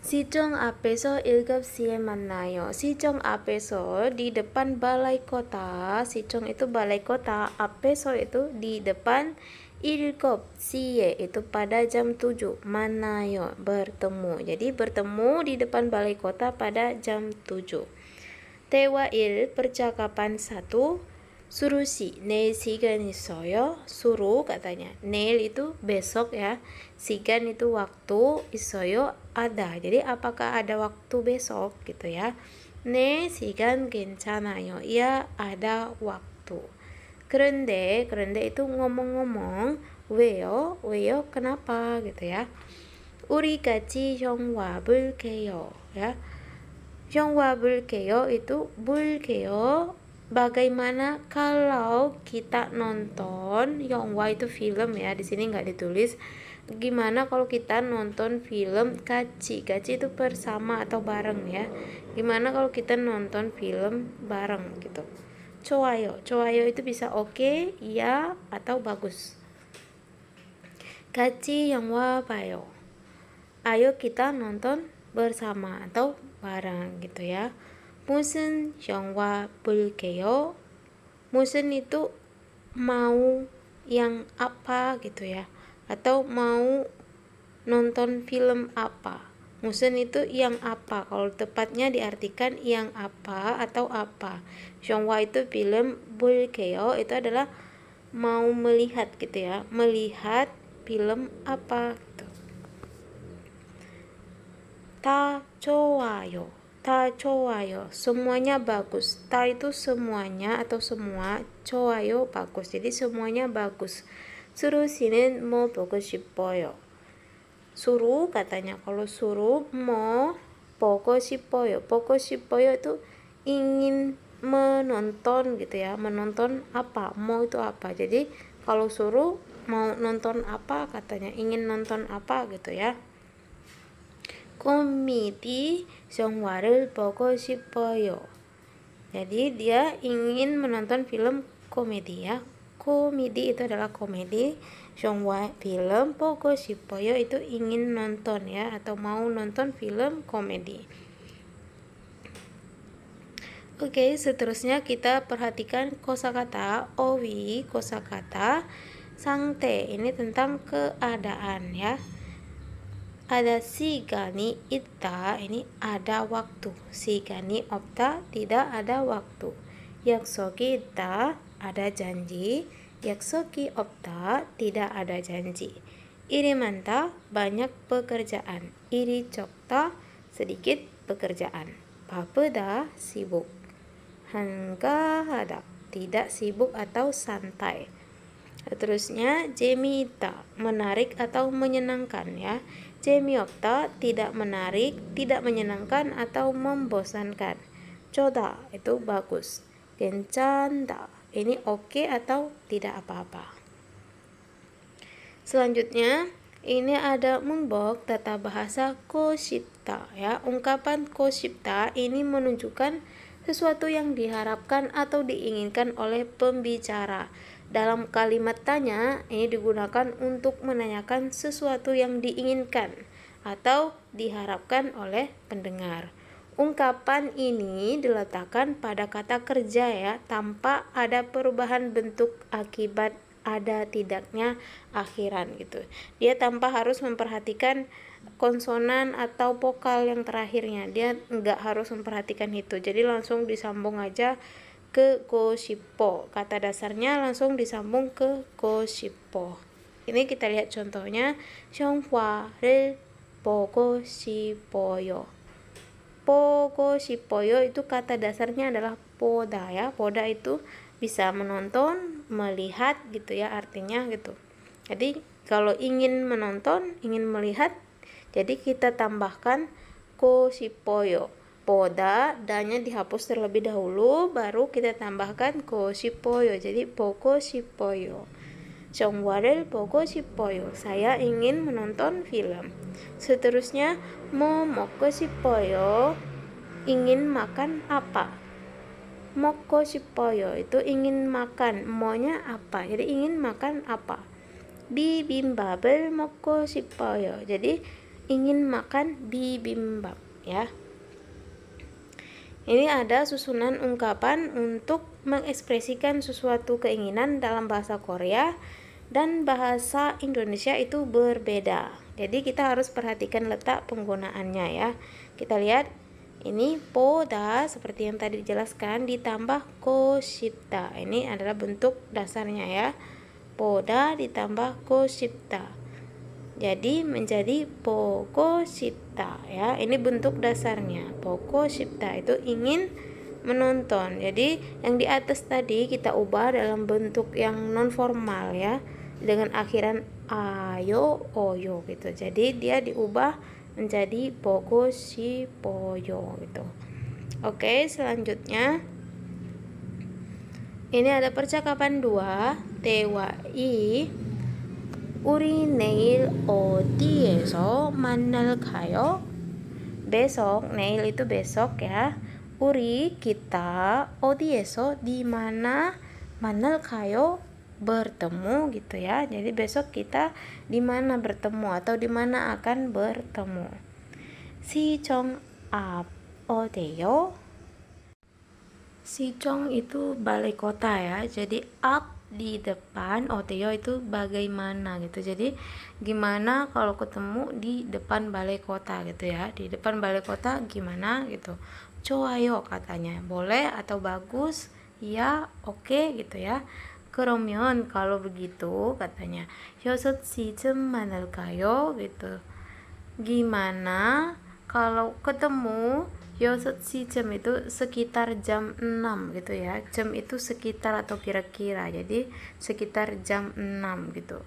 시청 앞에서 7시에 만나요. 시청 앞에서 di depan balai kota. 시청 itu balai kota, 앞에서 itu di depan, 7시에 itu pada jam 7. 만나요 bertemu. Jadi bertemu di depan balai kota pada jam 7. 대화일 percakapan 1. 수루씨, 내일 시간 있어요? 수루 katanya. 내일 itu besok ya. 시간 itu waktu, 있어요 ada. Jadi apakah ada waktu besok gitu ya. 네 시간 괜찮아요. Ya ada waktu. 그런데 itu ngomong-ngomong, 왜요? kenapa gitu ya. 우리 같이 영화 볼게요 ya. 영화 볼게요 itu 볼게요. Bagaimana kalau kita nonton 영화 itu film ya, di sini nggak ditulis. Gimana kalau kita nonton film 같이 itu bersama atau bareng ya. Gimana kalau kita nonton film bareng gitu. 좋아요 itu bisa oke, ya atau bagus. 같이 영화 봐요. Ayo kita nonton bersama atau bareng gitu ya. 무슨 영화 볼게요? 무슨 itu mau yang apa gitu ya, atau mau nonton film apa. 무슨 itu yang apa, kalau tepatnya diartikan yang apa atau apa. 영화 itu film, 볼게요 itu adalah mau melihat gitu ya, melihat film apa gitu. 다 좋아요. 다 좋아요. semuanya bagus. 다 itu semuanya atau semua, 좋아요 bagus. jadi semuanya bagus. 수루 씨는 뭐 보고 싶어요? 수루 katanya, kalau suruh mau 보고 싶어요. 보고 싶어요 itu ingin menonton gitu ya. menonton apa, mau itu apa. jadi kalau suruh mau nonton apa katanya, ingin nonton apa gitu ya. 코미디 영화를 보고 싶어요. jadi dia ingin menonton film komedi ya. komedi itu adalah komedi, 영화 film, 보고 싶어요 itu ingin nonton ya, atau mau nonton film komedi. Oke, seterusnya kita perhatikan kosakata owi, kosakata 상태. ini tentang keadaan ya. Ada 시간이 있다, ini ada waktu. 시간이 없다, tidak ada waktu. 약속이 있다, ada janji. 약속이 없다, tidak ada janji. 일이 많다, banyak pekerjaan. 일이 적다, sedikit pekerjaan. 바쁘다, sibuk. 한가하다, tidak sibuk atau santai. Terusnya 재미있다, menarik atau menyenangkan ya. 재미없다, tidak menarik, tidak menyenangkan atau membosankan. 좋다 itu bagus. 괜찮다 ini oke atau tidak apa-apa. Selanjutnya ini ada 문법 tata bahasa 고싶다 ya. ungkapan 고싶다 ini menunjukkan sesuatu yang diharapkan atau diinginkan oleh pembicara. Dalam kalimat tanya ini digunakan untuk menanyakan sesuatu yang diinginkan atau diharapkan oleh pendengar. Ungkapan ini diletakkan pada kata kerja ya, tanpa ada perubahan bentuk akibat ada tidaknya akhiran gitu. Dia tanpa harus memperhatikan konsonan atau vokal yang terakhirnya. Dia nggak harus memperhatikan itu. Jadi langsung disambung aja ke 고싶어. kata dasarnya langsung disambung ke 고싶어. ini kita lihat contohnya. 영화를 보고 싶어요. 보고 싶어요 itu kata dasarnya adalah 보다 ya. 보다 itu bisa menonton, melihat gitu ya artinya gitu. Jadi kalau ingin menonton, ingin melihat, jadi kita tambahkan 고싶어요. 보다, danya dihapus terlebih dahulu, baru kita tambahkan 고싶어요. jadi 보고 싶어요. 영화를 보고 싶어요. saya ingin menonton film. Seterusnya 뭐 먹고 싶어요. ingin makan apa. 먹고 싶어요 itu ingin makan, maunya apa, jadi ingin makan apa. 비빔밥을 먹고 싶어요. jadi ingin makan bibimbap ya. Ini ada susunan ungkapan untuk mengekspresikan sesuatu keinginan dalam bahasa Korea dan bahasa Indonesia itu berbeda. Jadi kita harus perhatikan letak penggunaannya ya. Kita lihat ini poda seperti yang tadi dijelaskan ditambah koshipta. Ini adalah bentuk dasarnya ya. Poda ditambah koshipta. Jadi menjadi poko shipta ya. Ini bentuk dasarnya. Poko shipta itu ingin menonton. Jadi yang di atas tadi kita ubah dalam bentuk yang non formal ya, dengan akhiran ayo oyo gitu. Jadi dia diubah menjadi poko shipoyo gitu. Oke, selanjutnya ini ada percakapan 2. Tewai 우리 내일 어디에서 만날까요? Besok, neil itu besok ya. Uri kita, 어디에서 di mana, 만날까요? Bertemu gitu ya. Jadi besok kita di mana bertemu atau di mana akan bertemu. 시청 앞 어디요? 시청 itu balai kota ya. Jadi up di depan, oteo itu bagaimana gitu. Jadi gimana kalau ketemu di depan balai kota gitu ya. Di depan balai kota gimana gitu. 좋아요 katanya, boleh atau bagus, ya oke gitu ya. 그러면 kalau begitu katanya 6시쯤 만날까요 gitu. Gimana kalau ketemu 6시쯤 itu sekitar jam 6 gitu ya. Jam itu sekitar atau kira-kira. Jadi sekitar jam 6 gitu.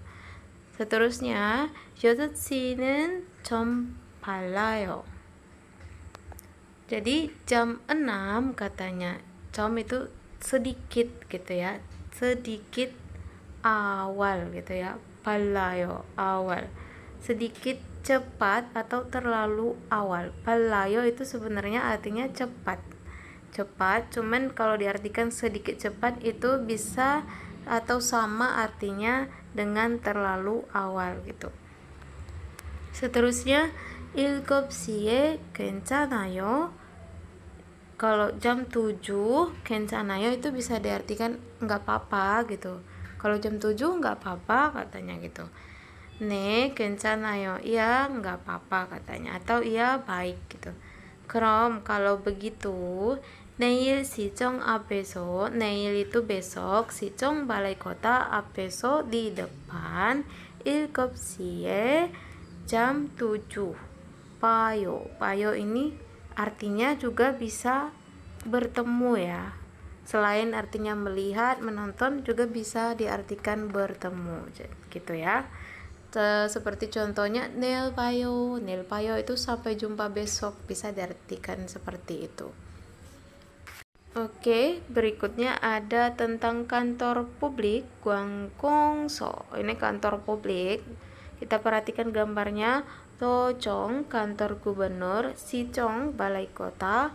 Seterusnya 6시는 좀 빨라요. Jadi jam 6 katanya. Jam itu sedikit gitu ya. Sedikit awal gitu ya. 빨라요 awal. Sedikit cepat atau terlalu awal. Palayo itu sebenarnya artinya cepat. Cepat, cuman kalau diartikan sedikit cepat itu bisa atau sama artinya dengan terlalu awal gitu. Seterusnya 7시에 괜찮아요. Kalau jam 7 괜찮아요 itu bisa diartikan enggak apa-apa gitu. Kalau jam 7 enggak apa-apa katanya gitu. 네, 괜찮아요. iya nggak apa-apa katanya, atau iya baik gitu. 그럼 kalau begitu 내일 시청 앞에서, neil itu besok, 시청 balai kota, 앞에서 di depan, 7시에 jam 7. payo, payo ini artinya juga bisa bertemu ya. Selain artinya melihat, menonton juga bisa diartikan bertemu gitu ya. Seperti contohnya neil payo itu sampai jumpa besok, bisa diartikan seperti itu. Oke, berikutnya ada tentang kantor publik Gwangkongso. Ini kantor publik. Kita perhatikan gambarnya. Tojong kantor gubernur, Sichong balai kota,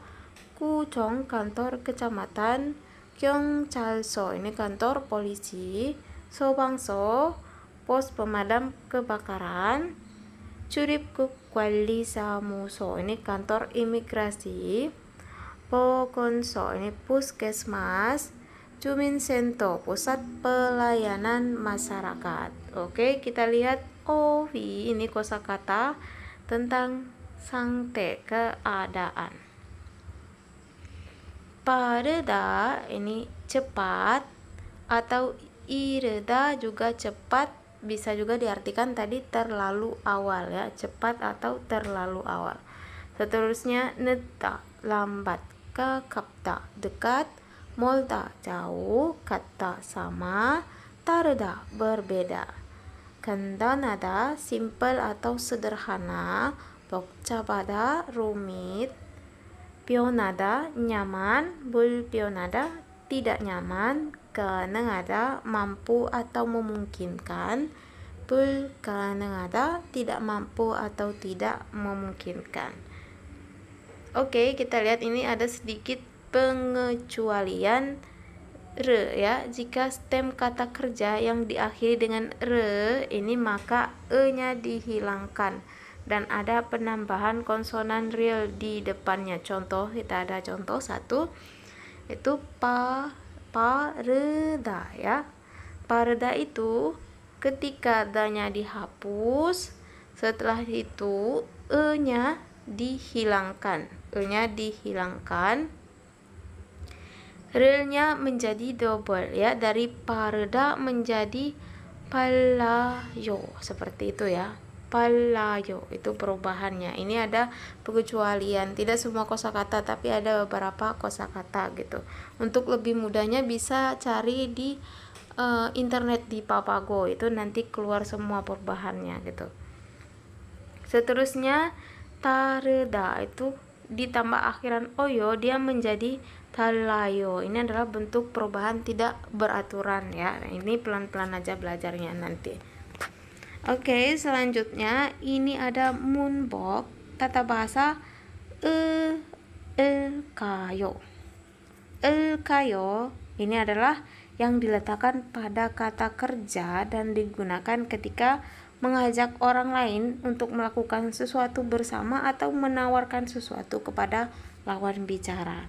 Kuchong kantor kecamatan, Gyeongjalso ini kantor polisi, Sobangso pos pemadam kebakaran, Juribguk Kwalisamuso ini kantor imigrasi, Bogonso ini puskesmas, Juminsento pusat pelayanan masyarakat. Oke, kita lihat Owi ini kosakata tentang sangte keadaan. Pareda ini cepat atau ireda juga cepat, bisa juga diartikan tadi terlalu awal ya, cepat atau terlalu awal. Seterusnya neta lambat, kakapta dekat, molta jauh, kata sama, tarda berbeda, 간단하다 simple atau sederhana, 복잡하다 rumit, 변하다 nyaman, 불편하다 tidak nyaman, 가능하다 mampu atau memungkinkan, 불가능하다 tidak mampu atau tidak memungkinkan. Oke, kita lihat ini ada sedikit pengecualian re ya. Jika stem kata kerja yang diakhiri dengan re ini, maka e-nya dihilangkan. dan ada penambahan konsonan real di depannya. Contoh, kita ada contoh satu, itu pareda ya. Pareda itu ketika danya dihapus, setelah itu e-nya dihilangkan. E-nya dihilangkan, realnya menjadi double ya, dari pareda menjadi palayo, seperti itu ya. Palayo itu perubahannya. Ini ada pengecualian, tidak semua kosakata tapi ada beberapa kosakata gitu. Untuk lebih mudahnya bisa cari di internet di Papago, itu nanti keluar semua perubahannya gitu. Seterusnya tareda itu ditambah akhiran oyo, dia menjadi talayo. Ini adalah bentuk perubahan tidak beraturan ya. Nah, ini pelan-pelan aja belajarnya nanti. Oke, selanjutnya ini ada munbok, tata bahasa kayo. Kayo ini adalah yang diletakkan pada kata kerja dan digunakan ketika mengajak orang lain untuk melakukan sesuatu bersama atau menawarkan sesuatu kepada lawan bicara.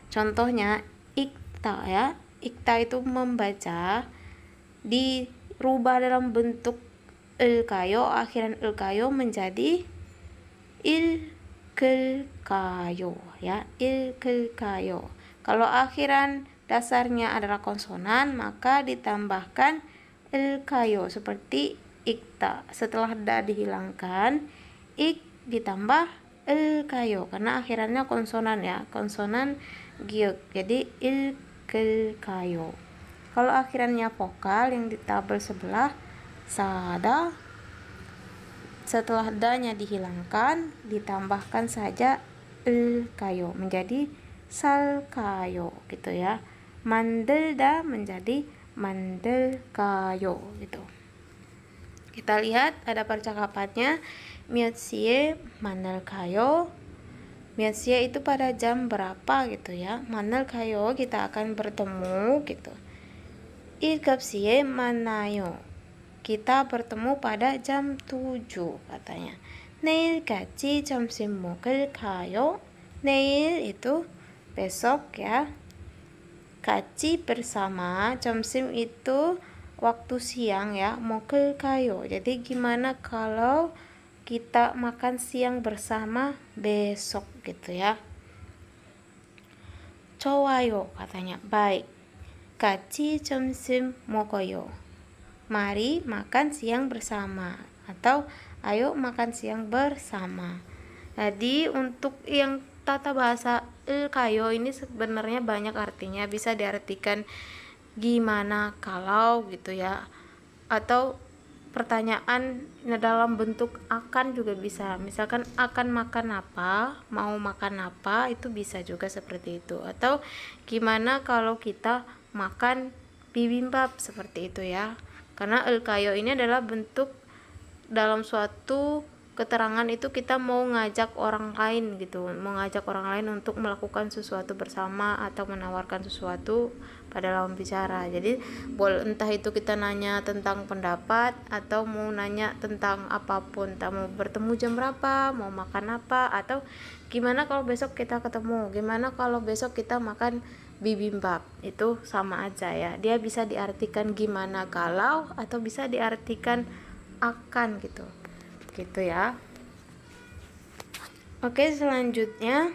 Contohnya ikta ya. Ikta itu membaca, dirubah dalam bentuk kayo, akhiran kayo menjadi kayo ya, kayo. Kalau akhiran dasarnya adalah konsonan, maka ditambahkan kayo seperti ikta. Setelah da dihilangkan, ik ditambah kayo karena akhirannya konsonan ya, konsonan giok, jadi kayo. Kalau akhirannya vokal yang di tabel sebelah sada, setelah da-nya dihilangkan ditambahkan saja kayo menjadi sal kayo gitu ya. Mandel da menjadi mandel kayo gitu. Kita lihat ada percakapannya. Mietsie mandel kayo. Mietsie itu pada jam berapa gitu ya. Mandel kayo kita akan bertemu gitu. Ilgapsie manayo, kita bertemu pada jam 7 katanya. Neil 같이 점심 먹을 kayo. Neil itu besok ya. 같이 bersama, 점심 itu waktu siang ya. 먹을 kayo, jadi gimana kalau kita makan siang bersama besok gitu ya. 좋아요 katanya, baik. 같이 점심 먹어요. Mari makan siang bersama, atau ayo makan siang bersama. Jadi untuk yang tata bahasa kayo ini sebenarnya banyak artinya, bisa diartikan gimana kalau gitu ya, atau pertanyaan dalam bentuk akan juga bisa, misalkan akan makan apa, mau makan apa, itu bisa juga seperti itu. Atau gimana kalau kita makan bibimbap, seperti itu ya. Karena kayo ini adalah bentuk dalam suatu keterangan itu kita mau ngajak orang lain gitu, mau ngajak orang lain untuk melakukan sesuatu bersama atau menawarkan sesuatu pada lawan bicara. Jadi boleh entah itu kita nanya tentang pendapat atau mau nanya tentang apapun, tak mau bertemu jam berapa, mau makan apa, atau gimana kalau besok kita ketemu, gimana kalau besok kita makan bibimbap, itu sama aja ya. Dia bisa diartikan gimana kalau atau bisa diartikan akan gitu ya. Oke, selanjutnya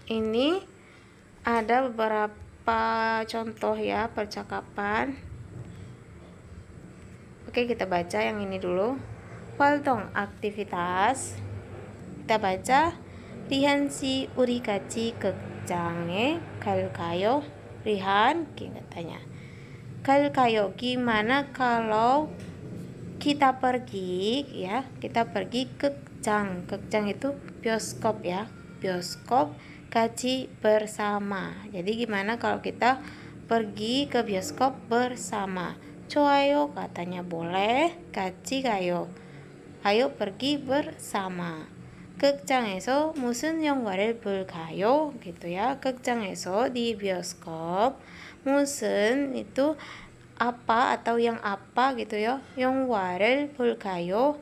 ini ada beberapa contoh ya percakapan. Oke, kita baca yang ini dulu. 활동 aktivitas. Kita baca. 리한 씨 우리 같이 극장에 갈까요? 리한 katanya. 갈까요? Gimana kalau kita pergi ya, kita pergi ke 극장. 극장 itu bioskop ya, bioskop, 같이 bersama. Jadi gimana kalau kita pergi ke bioskop bersama? 좋아요 katanya boleh, 같이 가요, ayo pergi bersama. 극장에서 무슨 영화를 볼까요? gitu ya. 극장에서 di bioskop, 무슨 itu apa atau yang apa gitu ya. 영화를 볼까요?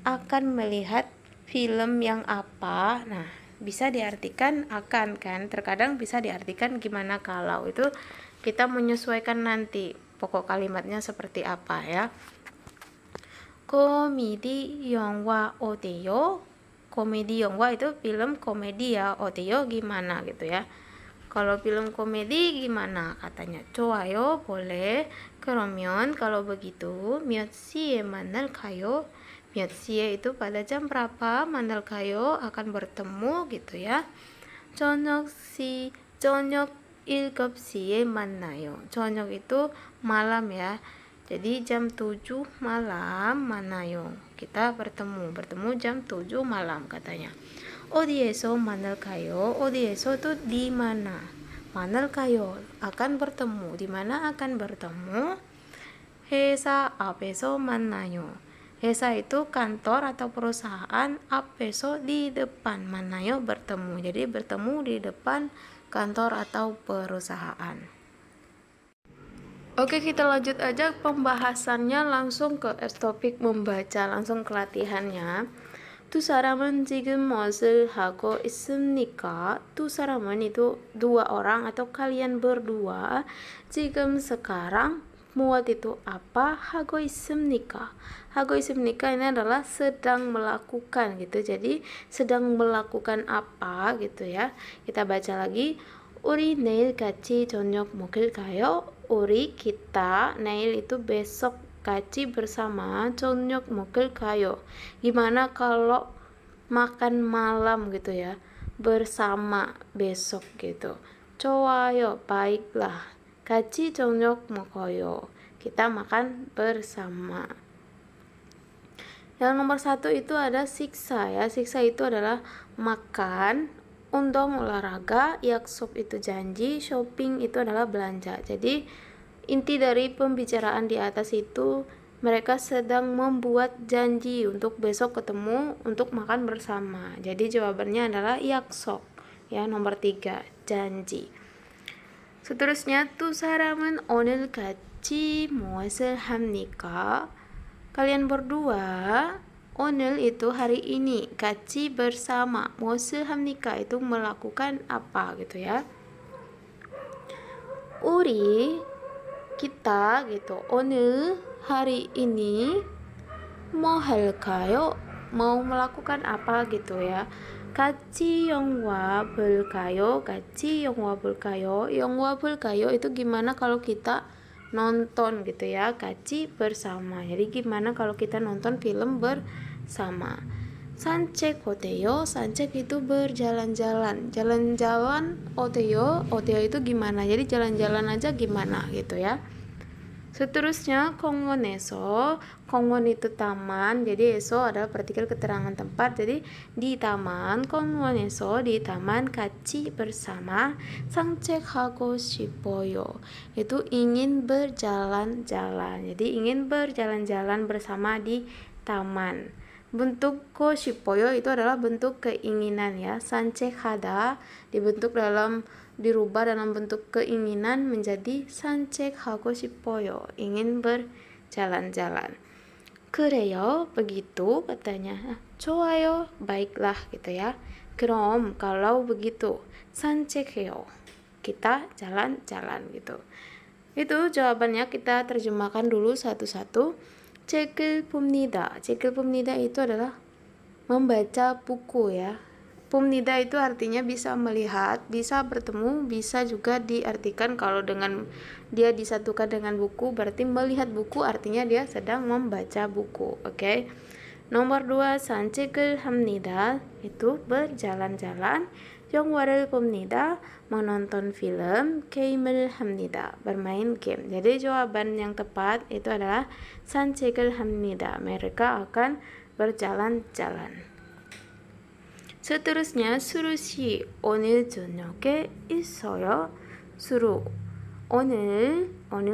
akan melihat film yang apa. Nah, bisa diartikan akan kan, terkadang bisa diartikan gimana kalau, itu kita menyesuaikan nanti pokok kalimatnya seperti apa ya. Komedi 영화 어때요? Komedi 영화 itu film komedi ya, 어때요 gimana gitu ya. Kalau film komedi gimana katanya? 좋아요, boleh. 그러면 kalau begitu 몇 시에 만날까요? 몇 시에 itu pada jam berapa? 만날까요 akan bertemu gitu ya. 저녁 7시에 만나요. 저녁 itu malam ya. Jadi jam 7 malam 만나요. Kita bertemu jam 7 malam katanya. 어디에서 만날까요? 어디에서 itu di mana. 만날까요 akan bertemu. Di mana akan bertemu? 회사 앞에서 만나요. 회사 itu kantor atau perusahaan, 앞에서 di depan, 만나요 bertemu. Jadi bertemu di depan kantor atau perusahaan. Oke, kita lanjut aja pembahasannya, langsung ke topik membaca, langsung ke latihannya. 두 사람은 지금 무엇을 하고 있습니까? 두 사람은 itu dua orang atau kalian berdua. 지금 sekarang, muat itu apa? 하고 있습니까? 하고 있습니까 ini adalah sedang melakukan gitu. Jadi sedang melakukan apa gitu ya. Kita baca lagi. 우리 내일 같이 저녁 먹을까요? 우리 kita, 내일 itu besok, 같이 bersama, 저녁 먹을까요? Gimana kalau makan malam gitu ya, bersama besok gitu. 좋아요, baiklah. 같이 저녁 먹어요. Kita makan bersama. Yang nomor 1 itu ada siksa ya. Siksa itu adalah makan, 운동 olahraga, 약속 itu janji, shopping itu adalah belanja. Jadi inti dari pembicaraan di atas itu mereka sedang membuat janji untuk besok ketemu untuk makan bersama. Jadi jawabannya adalah 약속 ya, nomor 3, janji. Seterusnya, 두 사람은 오늘 같이 무엇을 합니까? Kalian berdua, 오늘 itu hari ini, 같이 bersama, 무엇을 합니까 itu melakukan apa gitu ya. 우리 kita gitu, 오늘 hari ini 뭐 할까요? mau melakukan apa gitu ya. 같이 영화 볼까요? 같이 영화 볼까요? 영화 볼까요 itu gimana kalau kita nonton gitu ya. 같이 bersama. Jadi gimana kalau kita nonton film bersama. 산책 어때요? 산책 itu berjalan-jalan. Jalan-jalan 어때요? 어때요 itu gimana? Jadi jalan-jalan aja gimana gitu ya. Seterusnya, 공원에서, 공원 itu taman, jadi eso adalah partikel keterangan tempat, jadi di taman, 공원에서, di taman, 같이 bersama, 산책하고 싶어요, itu ingin berjalan-jalan, jadi ingin berjalan-jalan bersama di taman. Bentuk 고 싶어요 itu adalah bentuk keinginan ya. 산책하다 dirubah dalam bentuk keinginan menjadi 산책하고 싶어요, ingin berjalan-jalan. 그래요, begitu katanya. 좋아요, baiklah gitu ya. 그럼 kalau begitu, 산책해요, kita jalan-jalan gitu. Itu jawabannya, kita terjemahkan dulu satu-satu. 책을 봅니다. 책을 봅니다 itu adalah membaca buku ya. 봅니다 itu artinya bisa melihat, bisa bertemu, bisa juga diartikan kalau dengan dia disatukan dengan buku berarti melihat buku, artinya dia sedang membaca buku. Oke. Nomor 2, 산책을 합니다 itu berjalan-jalan. 영화를 봅니다, menonton film. 게임을 합니다, bermain game. Jadi jawaban yang tepat itu adalah 산책을 합니다, mereka akan berjalan-jalan. Seterusnya, 수루씨 오늘 저녁에 있어요. 수루, 오늘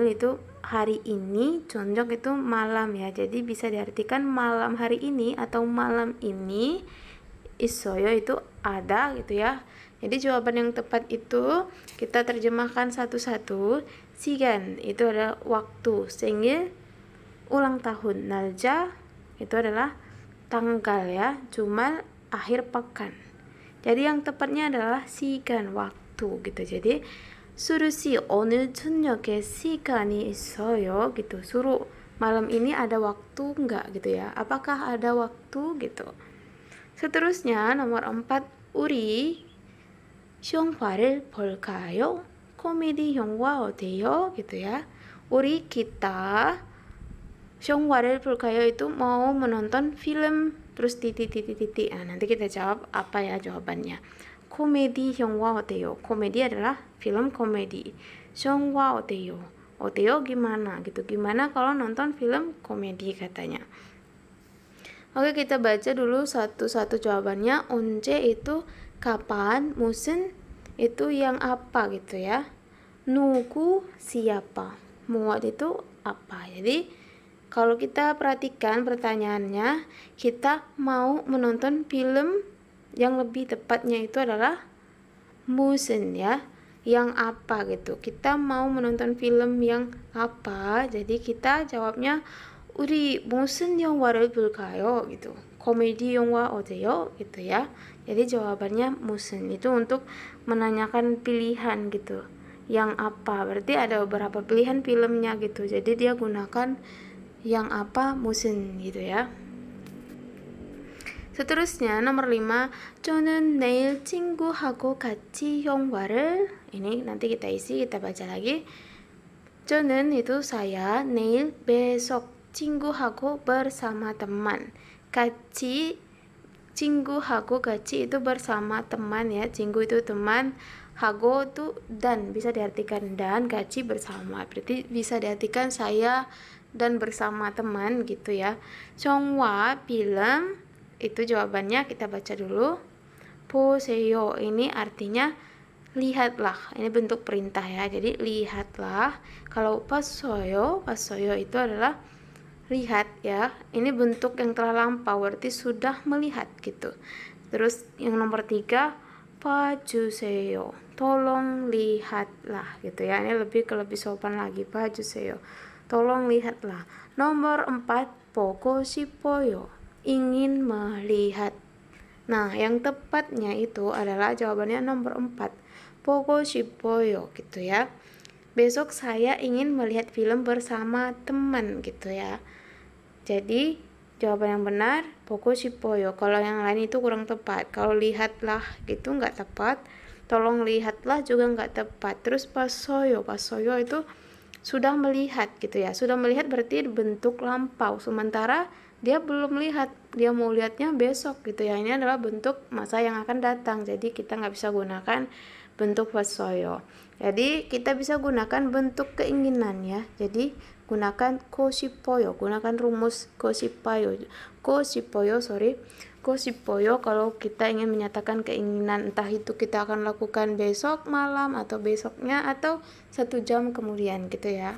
itu hari ini, 저녁 itu malam ya. Jadi bisa diartikan malam hari ini atau malam ini. 있어요 itu ada gitu ya. Jadi jawaban yang tepat itu kita terjemahkan satu-satu. 시간 itu adalah waktu. 생일, ulang tahun. 날짜 itu adalah tanggal ya, Jumat akhir pekan. Jadi yang tepatnya adalah sigan, waktu gitu. Jadi 수루씨 오늘 저녁에 시간이 있어요 gitu. Suruh malam ini ada waktu enggak gitu ya. Apakah ada waktu gitu. Seterusnya nomor 4, 우리 영화를 볼까요? 코미디 영화 어때요? gitu ya. 우리 kita 영화를 볼까요 itu mau menonton film terus titik. Nah, nanti kita jawab apa ya jawabannya. Komedi 영화 어때요? Komedi adalah film komedi. 영화 어때요? 어때요 gimana gitu. Gimana kalau nonton film komedi katanya. Oke, kita baca dulu satu-satu jawabannya. 언제 itu kapan, 무슨 itu yang apa gitu ya. 누구 siapa, muat itu apa. Jadi kalau kita perhatikan pertanyaannya, kita mau menonton film, yang lebih tepatnya itu adalah 무슨 ya, yang apa gitu. Kita mau menonton film yang apa, jadi kita jawabnya 우리 무슨 영화를 볼까요 gitu. Komedi 영화 어때요 gitu ya. Jadi jawabannya 무슨 itu untuk menanyakan pilihan gitu. Yang apa, berarti ada beberapa pilihan filmnya gitu. Jadi dia gunakan yang apa, 무슨 gitu ya. Seterusnya nomor 5, 저는 내일 친구하고 같이 영화를, ini nanti kita isi, kita baca lagi. 저는 itu saya, 내일 besok, 친구하고 bersama teman, 같이 친구하고 같이 itu bersama teman ya. 친구 itu teman, hago itu dan, bisa diartikan dan, 같이 bersama, berarti bisa diartikan saya dan bersama teman gitu ya. 영화 film itu jawabannya kita baca dulu. 보세요 ini artinya lihatlah, ini bentuk perintah ya, jadi lihatlah. Kalau 봤어요 itu adalah lihat ya, ini bentuk yang telah lampau, berarti sudah melihat gitu. Terus yang nomor 3, 봐주세요 tolong lihatlah gitu ya, ini lebih sopan lagi, 봐주세요 tolong lihatlah. Nomor 4, 보고 싶어요 ingin melihat. Nah, yang tepatnya itu adalah jawabannya nomor 4, 보고 싶어요 gitu ya. Besok saya ingin melihat film bersama teman gitu ya. Jadi jawaban yang benar 보고 싶어요. Kalau yang lain itu kurang tepat. Kalau lihatlah gitu nggak tepat. Tolong lihatlah juga nggak tepat. Terus 봤어요 itu sudah melihat gitu ya. Sudah melihat berarti bentuk lampau. Sementara dia belum lihat, dia mau lihatnya besok gitu ya. Ini adalah bentuk masa yang akan datang. Jadi kita nggak bisa gunakan bentuk 봤어요. Jadi kita bisa gunakan bentuk keinginan ya. Jadi gunakan 보고 싶어요. Gunakan rumus 보고 싶어요 kalau kita ingin menyatakan keinginan, entah itu kita akan lakukan besok malam atau besoknya atau 1 jam kemudian gitu ya.